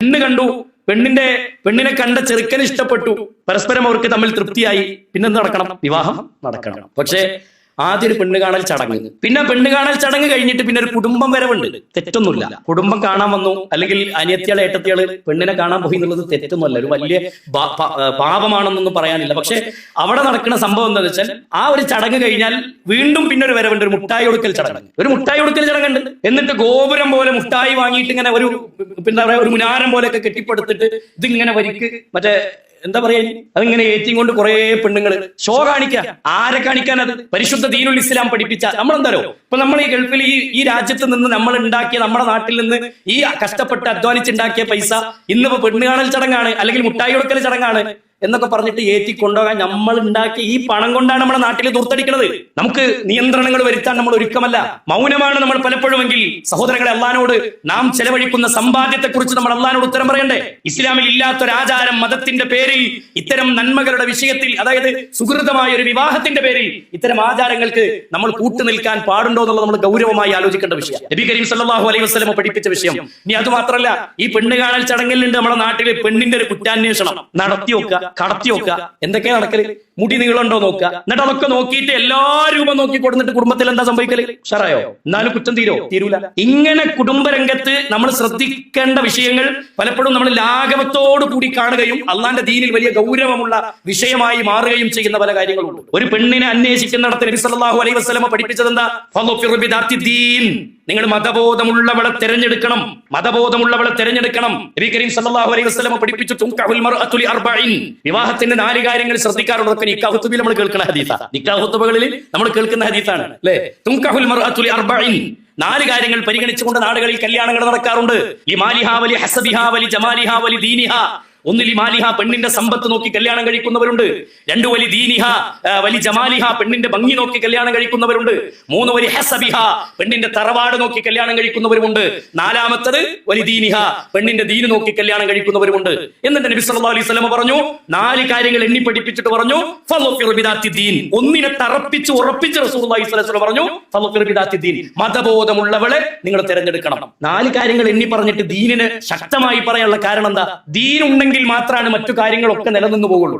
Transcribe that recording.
പെണ്ണ് കണ്ടു, പെണ്ണിനെ കണ്ട ചെറുക്കന് ഇഷ്ടപ്പെട്ടു, പരസ്പരം അവർക്ക് തമ്മിൽ തൃപ്തിയായി, പിന്നെന്ത് നടക്കണം? വിവാഹം നടക്കണം. പക്ഷേ ആദ്യം ഒരു പെണ്ണ് കാണൽ ചടങ്ങ്, പിന്നെ പെണ്ണ് കാണൽ ചടങ്ങ് കഴിഞ്ഞിട്ട് പിന്നെ ഒരു കുടുംബം വരവുണ്ട്. തെറ്റൊന്നുമില്ല. കുടുംബം കാണാൻ വന്നു, അല്ലെങ്കിൽ അനിയത്തിയാള് ഏട്ടത്തിയാള് പെണ്ണിനെ കാണാൻ പോയി എന്നുള്ളത് തെറ്റൊന്നുമല്ല, ഒരു വലിയ പാപമാണെന്നൊന്നും പറയാനില്ല. പക്ഷെ അവിടെ നടക്കുന്ന സംഭവം എന്താണെന്ന് വെച്ചാൽ, ആ ഒരു ചടങ്ങ് കഴിഞ്ഞാൽ വീണ്ടും പിന്നെ ഒരു വരവുണ്ട്, ഒരു മുട്ടായി കൊടുക്കൽ ചടങ്ങ്. ഒരു മുട്ടായി കൊടുക്കൽ ചടങ്ങുണ്ട്. എന്നിട്ട് ഗോപുരം പോലെ മുട്ടായി വാങ്ങിയിട്ട് ഇങ്ങനെ ഒരു എന്താ പറയാ, ഒരു മുനാരം പോലെയൊക്കെ കെട്ടിപ്പടുത്തിട്ട് ഇതിങ്ങനെ വരിക്ക് മറ്റേ എന്താ പറയാ, അതിങ്ങനെ ഏറ്റിയും കൊണ്ട് കുറെ പെണ്ണുങ്ങൾ ഷോ കാണിക്കുക. ആരെ കാണിക്കാൻ? അത് പരിശുദ്ധ ദീനുൽ ഇസ്ലാം പഠിപ്പിച്ച. നമ്മളെന്താരോ ഇപ്പൊ നമ്മൾ ഈ ഗൾഫിൽ ഈ രാജ്യത്ത് നിന്ന് നമ്മൾ ഉണ്ടാക്കിയ, നമ്മുടെ നാട്ടിൽ നിന്ന് ഈ കഷ്ടപ്പെട്ട് അധ്വാനിച്ചുണ്ടാക്കിയ പൈസ ഇന്നിപ്പോ പെണ്ണ് കാണൽ ചടങ്ങാണ്, അല്ലെങ്കിൽ മുട്ടായി കൊടുക്കൽ ചടങ്ങാണ് എന്നൊക്കെ പറഞ്ഞിട്ട് ഏറ്റി കൊണ്ടുപോകാൻ നമ്മൾ ഉണ്ടാക്കിയ ഈ പണം കൊണ്ടാണ് നമ്മുടെ നാട്ടിൽ ദൂർത്തടിക്കുന്നത്. നമുക്ക് നിയന്ത്രണങ്ങൾ വരുത്താൻ നമ്മൾ ഒരുക്കമല്ല, മൗനമാണ് നമ്മൾ പലപ്പോഴുമെങ്കിൽ. സഹോദരങ്ങളെ, അള്ളാനോട് നാം ചെലവഴിക്കുന്ന സമ്പാദ്യത്തെ കുറിച്ച് നമ്മൾ അള്ളാനോട് ഉത്തരം പറയണ്ടേ? ഇസ്ലാമിൽ ഇല്ലാത്തൊരാചാരം, മതത്തിന്റെ പേരിൽ ഇത്തരം നന്മകളുടെ വിഷയത്തിൽ, അതായത് സുഹൃതമായ ഒരു വിവാഹത്തിന്റെ പേരിൽ ഇത്തരം ആചാരങ്ങൾക്ക് നമ്മൾ കൂട്ടുനിൽക്കാൻ പാടുണ്ടോ എന്നുള്ളത് നമ്മൾ ഗൗരവമായി ആലോചിക്കേണ്ട വിഷയം. നബി കരീം സല്ലല്ലാഹു അലൈഹി വസല്ലം പഠിപ്പിച്ച വിഷയം. ഇനി അത് മാത്രമല്ല, ഈ പെണ്ണ് കാണൽ ചടങ്ങിലുണ്ട് നമ്മുടെ നാട്ടിൽ പെണ്ണിന്റെ ഒരു കുറ്റാന്വേഷണം നടത്തി വെക്കുക, കടത്തി വെക്കുക. എന്തൊക്കെയാ നടക്കല്? മുടി നീളമുണ്ടോ നോക്കുക, എന്നിട്ട് അതൊക്കെ നോക്കിയിട്ട് എല്ലാ രൂപം നോക്കി കൊടുത്തിട്ട് കുടുംബത്തിൽ എന്താ സംഭവിക്കല്? ഷറായോ? എന്നാലും കുറ്റം തീരൂല. ഇങ്ങനെ കുടുംബരംഗത്ത് നമ്മൾ ശ്രദ്ധിക്കേണ്ട വിഷയങ്ങൾ പലപ്പോഴും നമ്മൾ ലാഘവത്തോടു കൂടി കാണുകയും അള്ളാന്റെ ദീനിൽ വലിയ ഗൗരവമുള്ള വിഷയമായി മാറുകയും ചെയ്യുന്ന പല കാര്യങ്ങളുണ്ട്. ഒരു പെണ്ണിനെ അന്വേഷിക്കുന്നിടത്ത് നബി സല്ലല്ലാഹു അലൈഹി വസല്ലം പഠിപ്പിച്ചത് എന്താ? നിങ്ങൾ മതബോധമുള്ളവളെ തെരഞ്ഞെടുക്കണം, മതബോധമുള്ളവളെ തെരഞ്ഞെടുക്കണം. നബി കരീം സല്ലല്ലാഹു അലൈഹി വസല്ലം പഠിപ്പിച്ചു, തുൻകഹുൽ മർഅതു ലിഅർബഇൻ. വിവാഹത്തിന്റെ 4 കാര്യങ്ങൾ ശ്രദ്ധിക്കാറുള്ളതൊക്കെ നിക്കാഹ് ഖുതുബയിൽ നമ്മൾ കേൾക്കുന്ന ഹദീസാണ്. നിക്കാഹ് ഖുതുബകളിൽ നമ്മൾ കേൾക്കുന്ന ഹദീസാണ് അല്ലേ? തുൻകഹുൽ മർഅതു ലിഅർബഇൻ. 4 കാര്യങ്ങൾ പരിഗണിച്ചുകൊണ്ട് നാടുകളിൽ കല്യാണങ്ങൾ നടക്കാറുണ്ട്. ലിമാലിഹാ വലി ഹസബിഹാ വലി ജമാലിഹാ വലി ദീനിഹാ. 1 ലിമാലിഹ, പെണ്ണിന്റെ സമ്പത്ത് നോക്കി കല്യാണം കഴിക്കുന്നവരുണ്ട്. 2 വലി ദീനിഹ വലി ജമാലിഹ, പെണ്ണിന്റെ ഭംഗി നോക്കി കല്യാണം കഴിക്കുന്നവരുണ്ട്. 3 വലി ഹസബിഹ, പെണ്ണിന്റെ തറവാട് നോക്കി കല്യാണം കഴിക്കുന്നവരുമുണ്ട്. 4-മത്തത് വലി ദീനിഹ, പെണ്ണിന്റെ ദീന് നോക്കി കല്യാണം കഴിക്കുന്നവരുമുണ്ട്. എന്നിട്ട് നബി സല്ലല്ലാഹു അലൈഹി വസല്ലം പറഞ്ഞു, 4 കാര്യങ്ങൾ എണ്ണി പഠിപ്പിച്ചിട്ട് പറഞ്ഞു, ഫളഫിർ ബിദാത്തി ദീൻ. ഒന്നിനെ തറപ്പിച്ച് ഉറപ്പിച്ച് റസൂലുള്ളാഹി സ്വല്ലല്ലാഹു അലൈഹി വസല്ലം പറഞ്ഞു, ഫളഫിർ ബിദാത്തി ദീൻ. മതബോധമുള്ളവളെ നിങ്ങൾ തിരഞ്ഞെടുക്കണം. 4 കാര്യങ്ങൾ എണ്ണി പറഞ്ഞിട്ട് ദീനിന് ശക്തമായി പറയാനുള്ള കാരണം എന്താ? ദീൻ ഉണ്ടെങ്കിൽ മാത്രമാണ് മറ്റു കാര്യങ്ങളൊക്കെ നിലനിന്നു പോകുള്ളൂ.